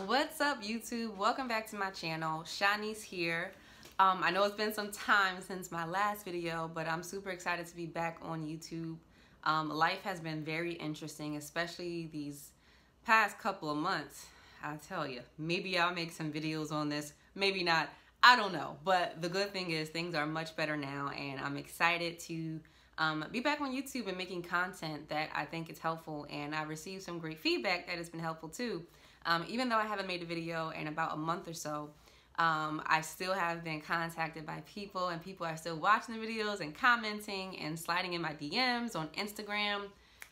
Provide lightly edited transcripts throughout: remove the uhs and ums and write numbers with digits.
What's up, YouTube? Welcome back to my channel. Shanice here. I know it's been some time since my last video, but I'm super excited to be back on YouTube. Life has been very interesting, especially these past couple of months. I tell you, maybe I'll make some videos on this, maybe not. I don't know, but the good thing is things are much better now, and I'm excited to be back on YouTube and making content that I think is helpful, and I received some great feedback that has been helpful too. Even though I haven't made a video in about a month or so, I still have been contacted by people, and people are still watching the videos and commenting and sliding in my DMs on Instagram.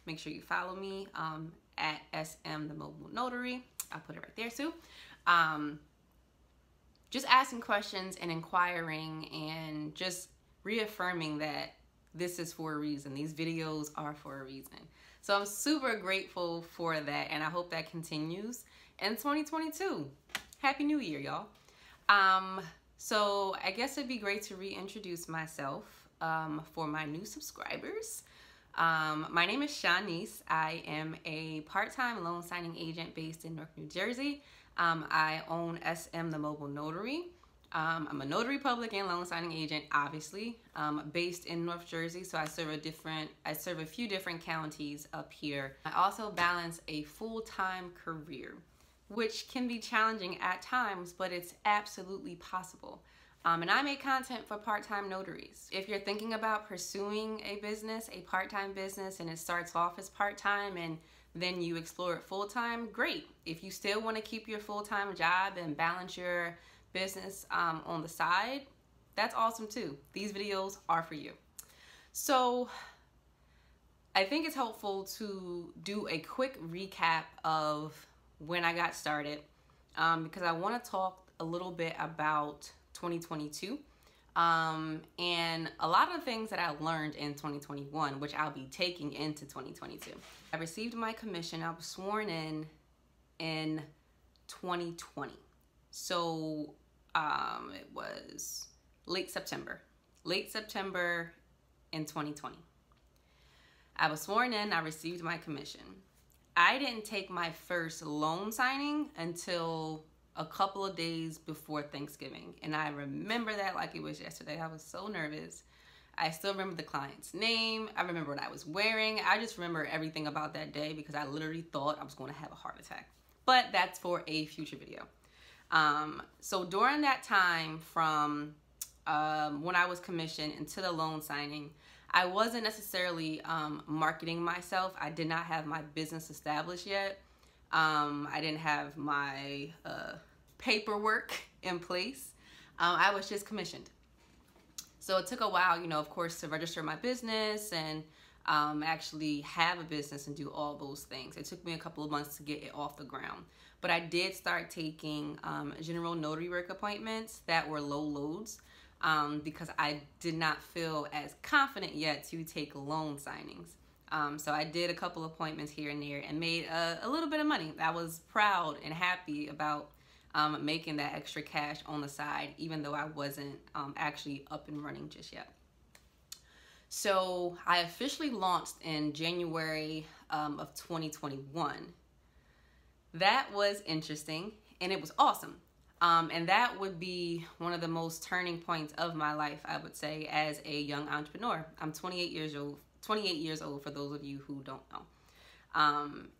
Make sure you follow me at SM the Mobile Notary. I'll put it right there too. Just asking questions and inquiring and just reaffirming that this is for a reason. These videos are for a reason. So I'm super grateful for that, and I hope that continues in 2022. Happy New Year, y'all. So I guess it'd be great to reintroduce myself for my new subscribers. My name is Shanice. I am a part-time loan signing agent based in Newark, New Jersey. I own SM the Mobile Notary. I'm a notary public and loan signing agent, obviously, based in North Jersey. So I serve a few different counties up here. I also balance a full-time career, which can be challenging at times, but it's absolutely possible. And I make content for part-time notaries. If you're thinking about pursuing a business, a part-time business, and it starts off as part-time and then you explore it full-time, great. If you still want to keep your full-time job and balance your business on the side, that's awesome too. These videos are for you. So I think it's helpful to do a quick recap of when I got started, because I want to talk a little bit about 2022 and a lot of the things that I learned in 2021, which I'll be taking into 2022. I received my commission. I was sworn in 2020. So it was late September in 2020. I was sworn in, I received my commission. I didn't take my first loan signing until a couple of days before Thanksgiving. And I remember that like it was yesterday. I was so nervous. I still remember the client's name. I remember what I was wearing. I just remember everything about that day because I literally thought I was going to have a heart attack. But that's for a future video. So during that time from when I was commissioned into the loan signing, I wasn't necessarily marketing myself. I did not have my business established yet. I didn't have my paperwork in place. I was just commissioned. So it took a while, you know, of course, to register my business and actually have a business and do all those things. It took me a couple of months to get it off the ground. But I did start taking general notary work appointments that were low loads because I did not feel as confident yet to take loan signings. So I did a couple appointments here and there and made a little bit of money. I was proud and happy about making that extra cash on the side, even though I wasn't actually up and running just yet. So I officially launched in January of 2021. That was interesting and it was awesome. And that would be one of the most turning points of my life, I would say, as a young entrepreneur. I'm 28 years old for those of you who don't know.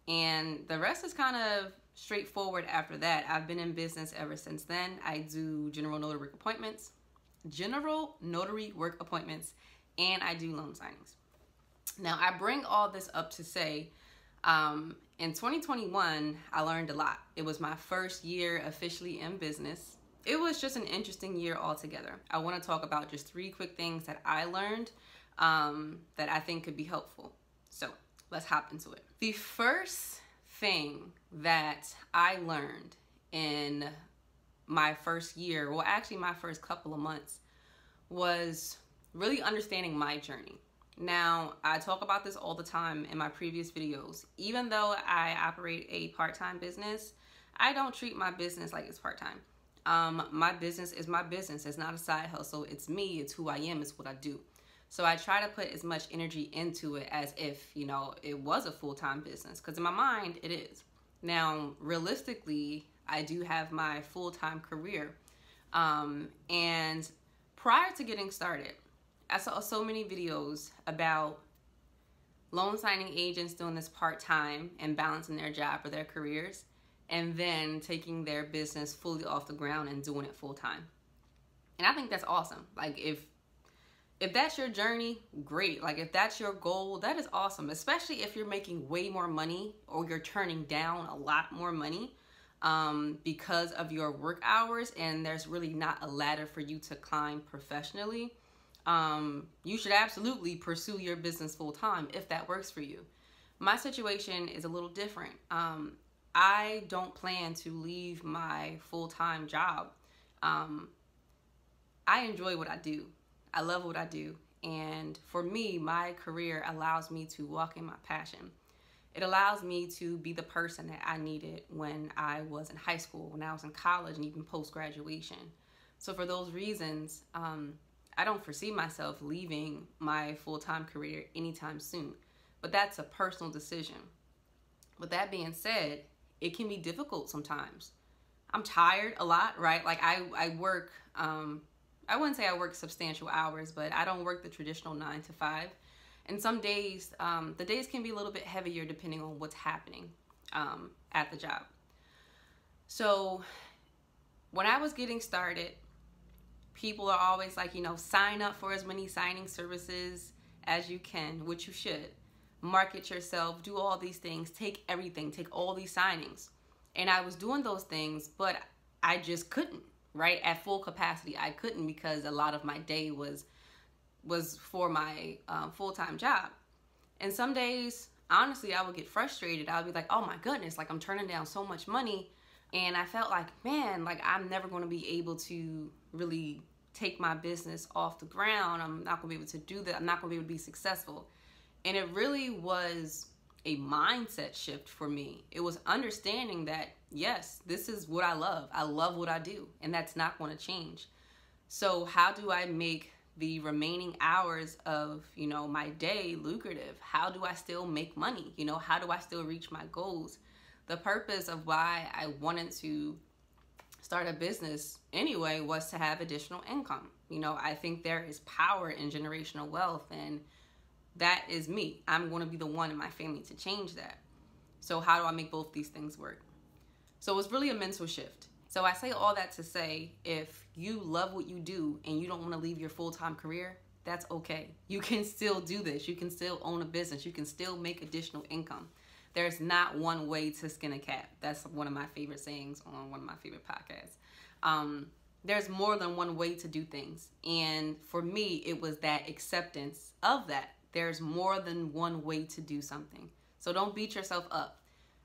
And the rest is kind of straightforward after that. I've been in business ever since then. I do general notary work appointments, and I do loan signings. Now, I bring all this up to say, in 2021, I learned a lot. It was my first year officially in business. It was just an interesting year altogether. I want to talk about just 3 quick things that I learned that I think could be helpful. So let's hop into it. The first thing that I learned in my first year, well, actually my first couple of months, was really understanding my journey. Now, I talk about this all the time in my previous videos. Even though I operate a part-time business, I don't treat my business like it's part-time. My business is my business. It's not a side hustle. It's me. It's who I am. It's what I do. So I try to put as much energy into it as if, you know, it was a full-time business. Because in my mind, it is. Now, realistically, I do have my full-time career. And prior to getting started, I saw so many videos about loan signing agents doing this part-time and balancing their job or their careers, and then taking their business fully off the ground and doing it full-time. And I think that's awesome. Like, if that's your journey, great. Like, if that's your goal, that is awesome, especially if you're making way more money or you're turning down a lot more money because of your work hours, and there's really not a ladder for you to climb professionally. You should absolutely pursue your business full time if that works for you. My situation is a little different. I don't plan to leave my full-time job. I enjoy what I do. I love what I do. And for me, my career allows me to walk in my passion. It allows me to be the person that I needed when I was in high school, when I was in college, and even post-graduation. So for those reasons, I don't foresee myself leaving my full-time career anytime soon. But that's a personal decision. With that being said, it can be difficult sometimes. I'm tired a lot, right? Like I work, I wouldn't say I work substantial hours, but I don't work the traditional 9 to 5. And some days, the days can be a little bit heavier depending on what's happening at the job. So when I was getting started, people are always like, you know, sign up for as many signing services as you can, which you should. Market yourself, do all these things, take everything, take all these signings. And I was doing those things, but I just couldn't, right? At full capacity, I couldn't, because a lot of my day was for my full-time job. And some days, honestly, I would get frustrated. I would be like, oh my goodness, like I'm turning down so much money. And I felt like, man, like I'm never going to be able to really take my business off the ground. I'm not going to be able to do that. I'm not going to be able to be successful. And it really was a mindset shift for me. It was understanding that, yes, this is what I love. I love what I do, and that's not going to change. So how do I make the remaining hours of, you know, my day lucrative? How do I still make money? You know, how do I still reach my goals? The purpose of why I wanted to start a business anyway was to have additional income. You know, I think there is power in generational wealth, and that is me. I'm going to be the one in my family to change that. So how do I make both these things work? So it's really a mental shift. So I say all that to say, if you love what you do and you don't want to leave your full-time career, that's okay. You can still do this. You can still own a business. You can still make additional income. There's not one way to skin a cat. That's one of my favorite sayings on one of my favorite podcasts. There's more than one way to do things. And for me, it was that acceptance of that. There's more than one way to do something. So don't beat yourself up.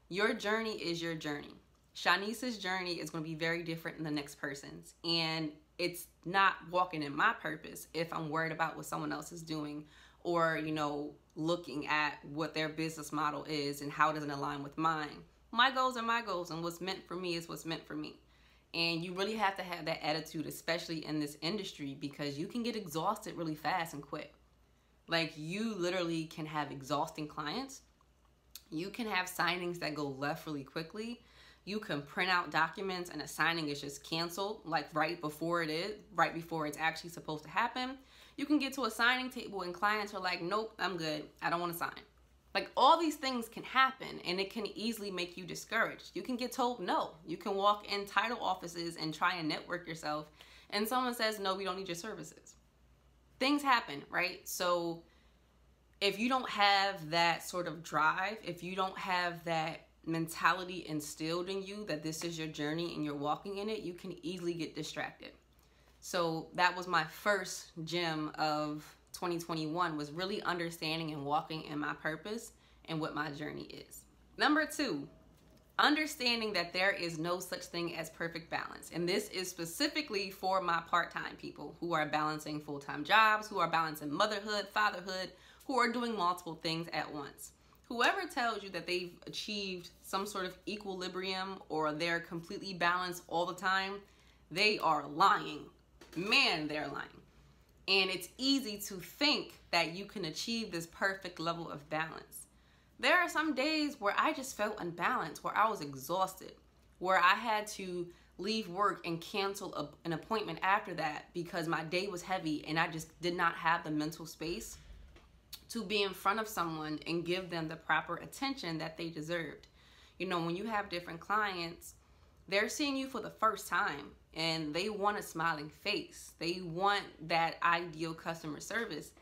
Your journey is your journey. Shanice's journey is going to be very different than the next person's. And it's not walking in my purpose if I'm worried about what someone else is doing, or, you know, looking at what their business model is and how it doesn't align with mine. My goals are my goals, and what's meant for me is what's meant for me. And you really have to have that attitude, especially in this industry, because you can get exhausted really fast and quit. Like, you literally can have exhausting clients. You can have signings that go left really quickly. You can print out documents and a signing is just canceled, like right before it's actually supposed to happen. You can get to a signing table and clients are like, nope, I'm good. I don't want to sign. Like, all these things can happen, and it can easily make you discouraged. You can get told no. You can walk in title offices and try and network yourself, and someone says, no, we don't need your services. Things happen, right? So if you don't have that sort of drive, if you don't have that mentality instilled in you that this is your journey and you're walking in it, you can easily get distracted. So that was my first gem of 2021, was really understanding and walking in my purpose and what my journey is. Number 2, understanding that there is no such thing as perfect balance. And this is specifically for my part-time people who are balancing full-time jobs, who are balancing motherhood, fatherhood, who are doing multiple things at once. Whoever tells you that they've achieved some sort of equilibrium or they're completely balanced all the time, they are lying. Man, they're lying. And it's easy to think that you can achieve this perfect level of balance. There are some days where I just felt unbalanced, where I was exhausted, where I had to leave work and cancel an appointment after that because my day was heavy and I just did not have the mental space to be in front of someone and give them the proper attention that they deserved. You know, when you have different clients, they're seeing you for the first time and they want a smiling face. They want that ideal customer service.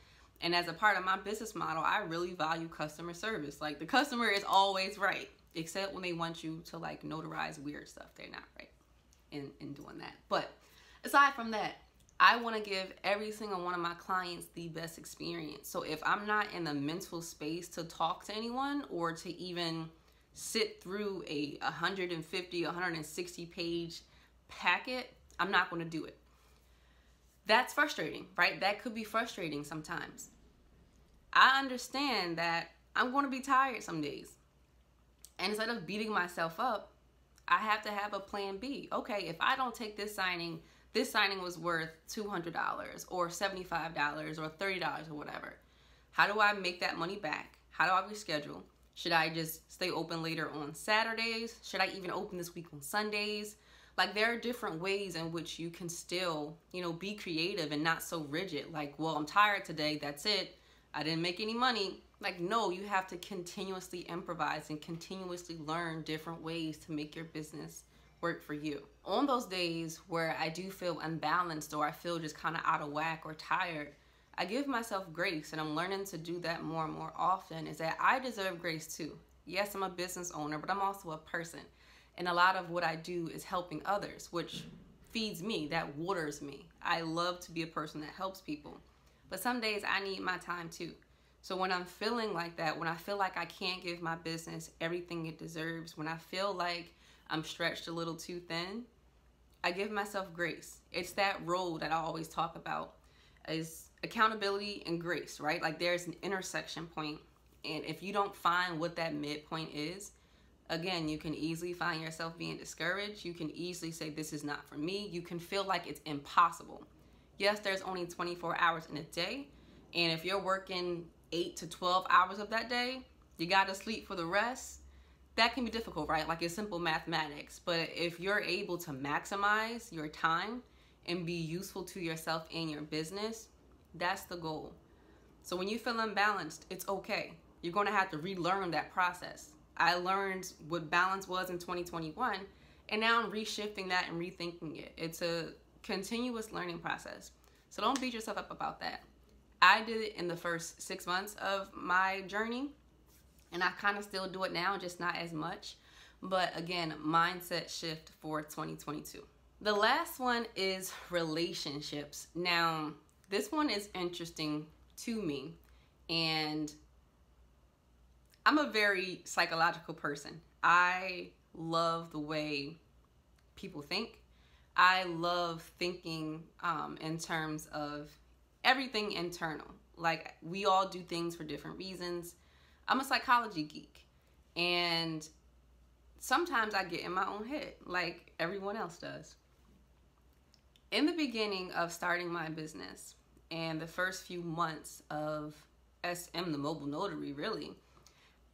And as a part of my business model, I really value customer service. Like, the customer is always right, except when they want you to like notarize weird stuff. They're not right in doing that. But aside from that, I want to give every single one of my clients the best experience. So if I'm not in the mental space to talk to anyone or to even sit through a 150, 160 page packet, I'm not going to do it. That's frustrating, right? That could be frustrating sometimes. I understand that I'm going to be tired some days. And instead of beating myself up, I have to have a plan B. Okay, if I don't take this signing was worth $200 or $75 or $30 or whatever. How do I make that money back? How do I reschedule? Should I just stay open later on Saturdays? Should I even open this week on Sundays? Like, there are different ways in which you can still, you know, be creative and not so rigid. Like, well, I'm tired today, that's it. I didn't make any money. Like, no, you have to continuously improvise and continuously learn different ways to make your business work for you. On those days where I do feel unbalanced or I feel just kind of out of whack or tired, I give myself grace, and I'm learning to do that more and more often, is that I deserve grace too. Yes, I'm a business owner, but I'm also a person. And a lot of what I do is helping others, which feeds me, that waters me. I love to be a person that helps people. But some days I need my time too. So when I'm feeling like that, when I feel like I can't give my business everything it deserves, when I feel like I'm stretched a little too thin, I give myself grace. It's that role that I always talk about, is accountability and grace, right? Like, there's an intersection point, and if you don't find what that midpoint is, again, you can easily find yourself being discouraged. You can easily say, this is not for me. You can feel like it's impossible. Yes, there's only 24 hours in a day, and if you're working 8 to 12 hours of that day, you gotta sleep for the rest. That can be difficult, right? Like, it's simple mathematics. But if you're able to maximize your time and be useful to yourself and your business, that's the goal. So when you feel unbalanced, it's okay. You're going to have to relearn that process. I learned what balance was in 2021, and now I'm reshifting that and rethinking it. It's a continuous learning process. So don't beat yourself up about that. I did it in the first 6 months of my journey, and I kind of still do it now, just not as much. But again, mindset shift for 2022. The last one is relationships. Now, this one is interesting to me, and I'm a very psychological person. I love the way people think. I love thinking in terms of everything internal. Like, we all do things for different reasons. I'm a psychology geek, and sometimes I get in my own head like everyone else does. In the beginning of starting my business and the first few months of SM, the mobile notary, really,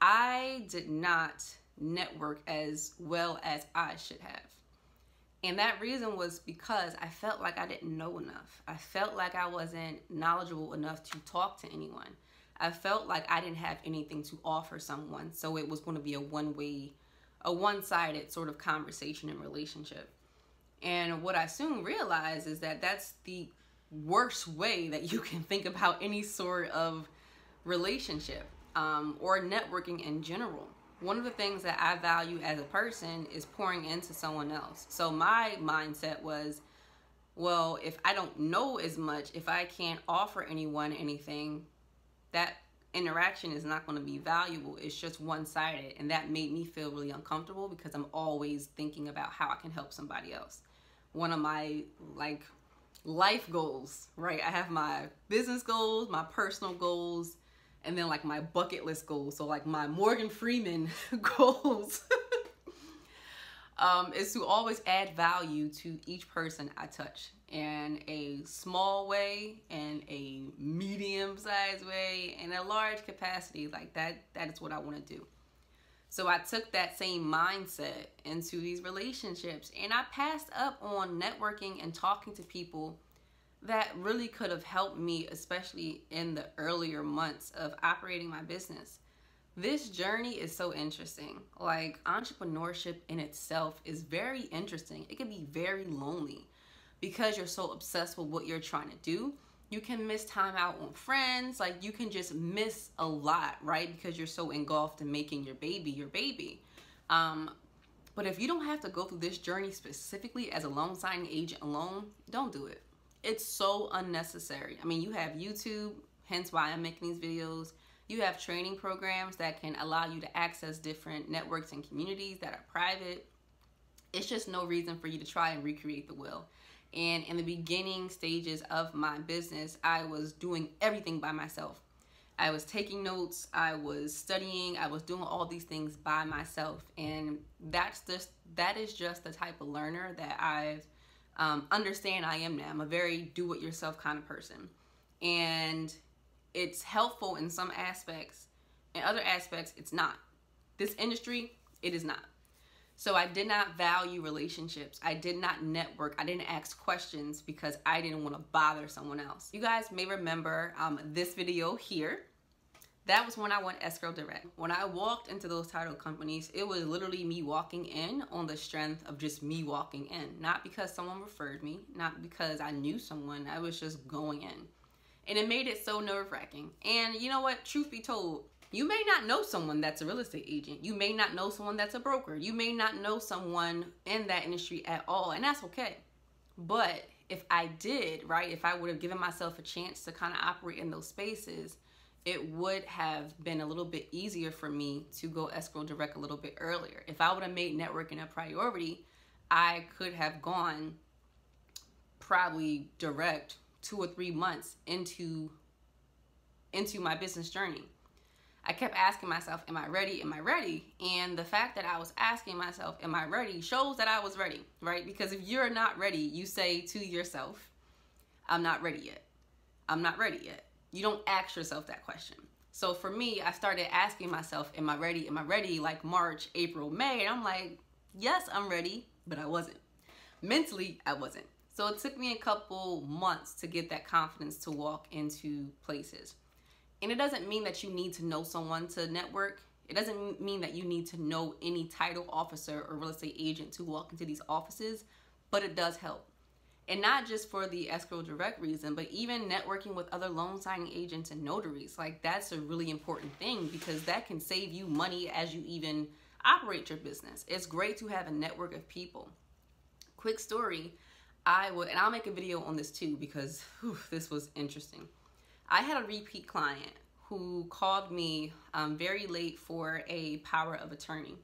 I did not network as well as I should have. And that reason was because I felt like I didn't know enough. I felt like I wasn't knowledgeable enough to talk to anyone. I felt like I didn't have anything to offer someone. So it was going to be a one-sided sort of conversation and relationship. And what I soon realized is that that's the worst way that you can think about any sort of relationship or networking in general. One of the things that I value as a person is pouring into someone else. So my mindset was, well, if I don't know as much, if I can't offer anyone anything, that interaction is not going to be valuable. It's just one-sided. And that made me feel really uncomfortable because I'm always thinking about how I can help somebody else. One of my life goals, right? I have my business goals, my personal goals, and then like my bucket list goals. So like my Morgan Freeman goals is to always add value to each person I touch in a small way, in a medium-sized way, in a large capacity. Like that is what I want to do. So I took that same mindset into these relationships, and I passed up on networking and talking to people that really could have helped me, especially in the earlier months of operating my business. This journey is so interesting. Like, entrepreneurship in itself is very interesting. It can be very lonely because you're so obsessed with what you're trying to do. You can miss time out on friends. Like, you can just miss a lot, right? Because you're so engulfed in making your baby your baby. But if you don't have to go through this journey specifically as a loan signing agent alone, don't do it. It's so unnecessary. I mean, you have YouTube, hence why I'm making these videos. You have training programs that can allow you to access different networks and communities that are private. It's just no reason for you to try and recreate the wheel. And in the beginning stages of my business, I was doing everything by myself. I was taking notes, I was studying, I was doing all these things by myself. And that is just the type of learner that I understand I am now. I'm a very do-it-yourself kind of person. And it's helpful in some aspects. In other aspects, it's not. This industry, it is not. So I did not value relationships. I did not network. I didn't ask questions because I didn't want to bother someone else. You guys may remember this video here. That was when I went escrow direct. When I walked into those title companies, it was literally me walking in on the strength of just me walking in. Not because someone referred me, not because I knew someone. I was just going in. And it made it so nerve-wracking. And you know what? Truth be told, you may not know someone that's a real estate agent. You may not know someone that's a broker. You may not know someone in that industry at all, and that's okay. But if I did, right, if I would have given myself a chance to kind of operate in those spaces, it would have been a little bit easier for me to go escrow direct a little bit earlier. If I would have made networking a priority, I could have gone probably direct 2 or 3 months into my business journey. I kept asking myself, am I ready? Am I ready? And the fact that I was asking myself, am I ready, shows that I was ready, right? Because if you're not ready, you say to yourself, I'm not ready yet. I'm not ready yet. You don't ask yourself that question. So for me, I started asking myself, am I ready? Am I ready? Like March, April, May. And I'm like, yes, I'm ready, but I wasn't. Mentally, I wasn't. So it took me a couple months to get that confidence to walk into places. And it doesn't mean that you need to know someone to network. It doesn't mean that you need to know any title officer or real estate agent to walk into these offices, but it does help. And not just for the escrow direct reason, but even networking with other loan signing agents and notaries. Like, that's a really important thing because that can save you money as you even operate your business. It's great to have a network of people. Quick story, and I'll make a video on this too because this was interesting. I had a repeat client who called me very late for a power of attorney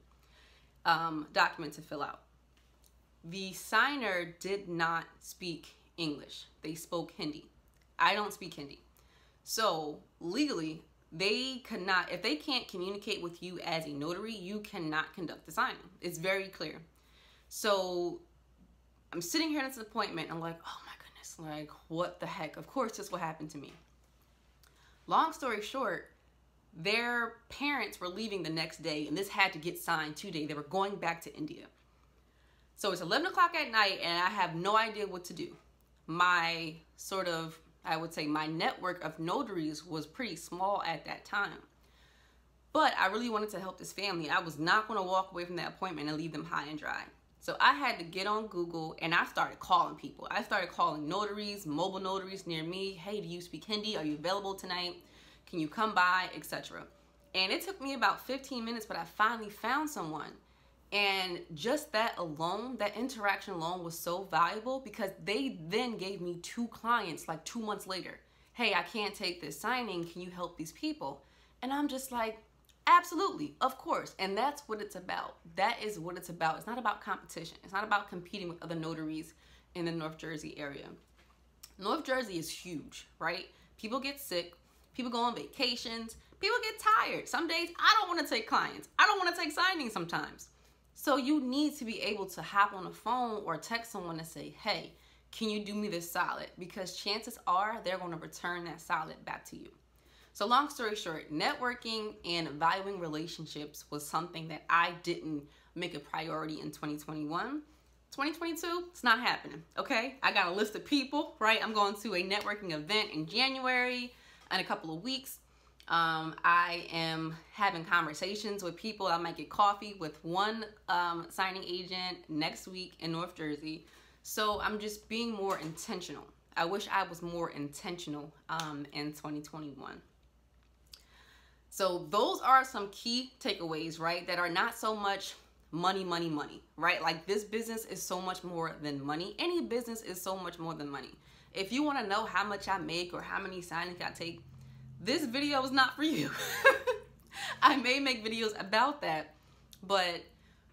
document to fill out. The signer did not speak English. They spoke Hindi. I don't speak Hindi. So legally, they could not, if they can't communicate with you as a notary, you cannot conduct the signing. It's very clear. So I'm sitting here at this appointment. I'm like, oh my goodness, like what the heck? Of course, this will happen to me. Long story short, their parents were leaving the next day, and this had to get signed today. They were going back to India. So it's 11 o'clock at night, and I have no idea what to do. My I would say my network of notaries was pretty small at that time. But I really wanted to help this family. I was not going to walk away from that appointment and leave them high and dry. So I had to get on Google, and I started calling people. I started calling notaries, mobile notaries near me. Hey, do you speak Hindi? Are you available tonight? Can you come by, etc. And it took me about 15 minutes, but I finally found someone. And just that alone, that interaction alone was so valuable because they then gave me 2 clients like 2 months later. Hey, I can't take this signing. Can you help these people? And I'm just like, absolutely, of course. And that's what it's about. That is what it's about. It's not about competition. It's not about competing with other notaries in the North Jersey area. North Jersey is huge, right? People get sick. People go on vacations. People get tired. Some days I don't want to take clients. I don't want to take signings sometimes. So you need to be able to hop on the phone or text someone and say, hey, can you do me this solid? Because chances are they're going to return that solid back to you. So long story short, networking and valuing relationships was something that I didn't make a priority in 2021. 2022, it's not happening, okay? I got a list of people, right? I'm going to a networking event in January in a couple of weeks. I am having conversations with people. I might get coffee with one signing agent next week in North Jersey. So I'm just being more intentional. I wish I was more intentional in 2021. So those are some key takeaways, right? That are not so much money, right? Like this business is so much more than money. Any business is so much more than money. If you want to know how much I make or how many signings I take, this video is not for you. I may make videos about that, but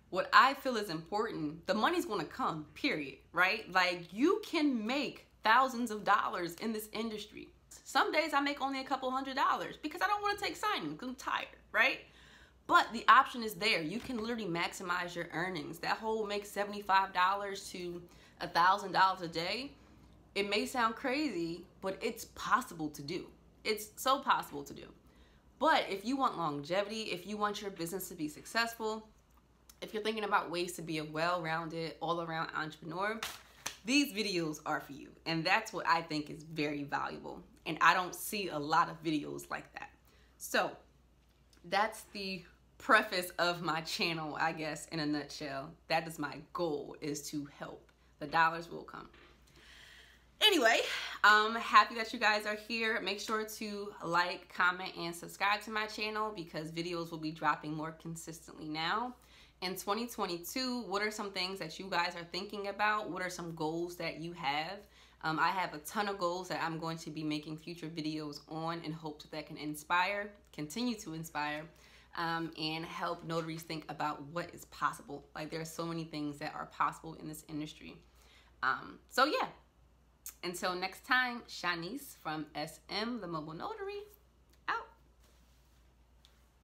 what I feel is important, the money's going to come, period, right? Like you can make thousands of dollars in this industry. Some days I make only a couple $100 because I don't want to take signings because I'm tired, right? But the option is there. You can literally maximize your earnings. That whole make $75 to $1,000 a day, it may sound crazy, but it's possible to do. It's so possible to do. But if you want longevity, if you want your business to be successful, if you're thinking about ways to be a well-rounded, all-around entrepreneur, these videos are for you. And that's what I think is very valuable. And I don't see a lot of videos like that. So that's the preface of my channel, I guess, in a nutshell. That is my goal, is to help. The dollars will come. Anyway, I'm happy that you guys are here. Make sure to like, comment, and subscribe to my channel because videos will be dropping more consistently now. In 2022, what are some things that you guys are thinking about? What are some goals that you have? I have a ton of goals that I'm going to be making future videos on in hopes that can inspire, continue to inspire, and help notaries think about what is possible. Like there are so many things that are possible in this industry. So yeah, until next time, Shanice from SM, the Mobile Notary.